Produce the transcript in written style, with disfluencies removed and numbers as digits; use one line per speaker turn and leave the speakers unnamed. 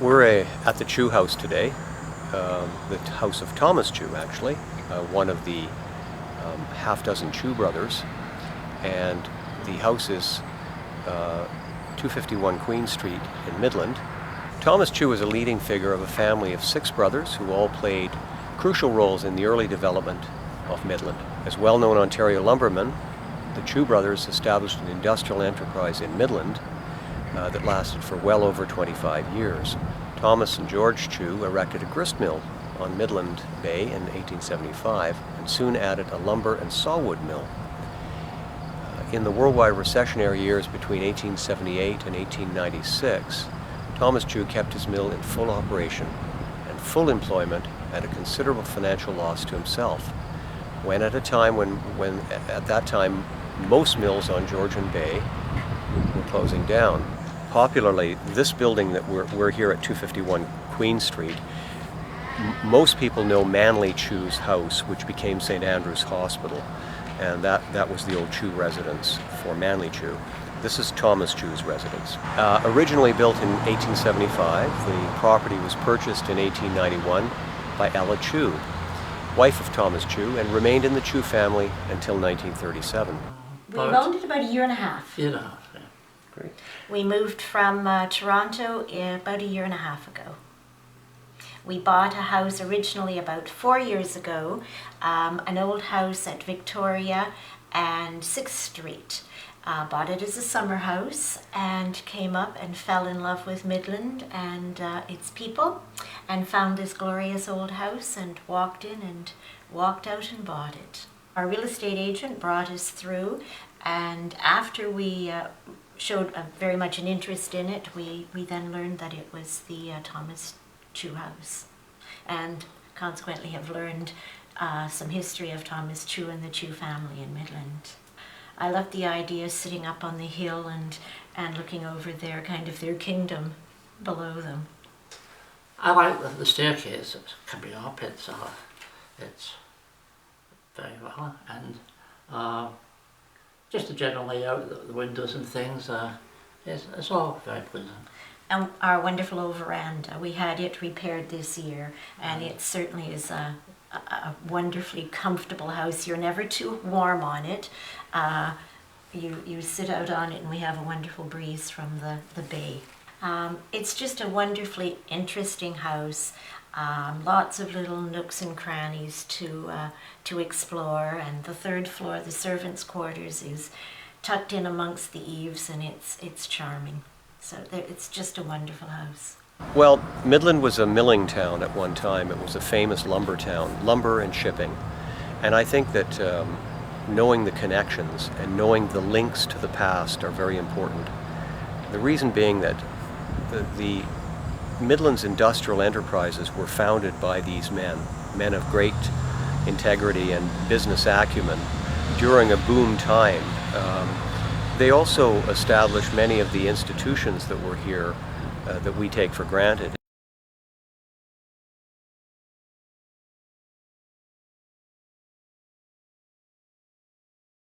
We're at the Chew House today, the house of Thomas Chew, actually, one of the half dozen Chew brothers, and the house is 251 Queen Street in Midland. Thomas Chew is a leading figure of a family of 6 brothers who all played crucial roles in the early development of Midland. As well-known Ontario lumbermen, the Chew brothers established an industrial enterprise in Midland that lasted for well over 25 years. Thomas and George Chew erected a grist mill on Midland Bay in 1875 and soon added a lumber and sawwood mill. In the worldwide recessionary years between 1878 and 1896, Thomas Chew kept his mill in full operation and full employment at a considerable financial loss to himself. When at that time most mills on Georgian Bay were closing down. Popularly, this building that we're here at 251 Queen Street, most people know Manly Chew's house, which became St. Andrew's Hospital, and that was the old Chew residence for Manly Chew. This is Thomas Chew's residence. Originally built in 1875, the property was purchased in 1891 by Ella Chew, wife of Thomas Chew, and remained in the Chew family until 1937.
We owned it about a year and a half.
Year and a half, yeah.
Great.
We moved from Toronto about a year and a half ago. We bought a house originally about 4 years ago, an old house at Victoria and 6th Street. Bought it as a summer house and came up and fell in love with Midland and its people and found this glorious old house and walked in and walked out and bought it. Our real estate agent brought us through, and after we showed very much an interest in it, we then learned that it was the Thomas Chew house, and consequently have learned some history of Thomas Chew and the Chew family in Midland. I love the idea of sitting up on the hill and looking over their kingdom below them.
I like the staircase. It can be up. It's very well, and just the general layout, the windows and things. It's all very pleasant.
And our wonderful old veranda, we had it repaired this year, and it certainly is a wonderfully comfortable house. You're never too warm on it. You sit out on it and we have a wonderful breeze from the bay. It's just a wonderfully interesting house. Lots of little nooks and crannies to explore, and the 3rd floor, the servants' quarters, is tucked in amongst the eaves, and it's charming. So it's just a wonderful house.
Well, Midland was a milling town at one time. It was a famous lumber town, lumber and shipping. And I think that knowing the connections and knowing the links to the past are very important. The reason being that the Midland's industrial enterprises were founded by these men of great integrity and business acumen during a boom time. They also established many of the institutions that were here that we take for granted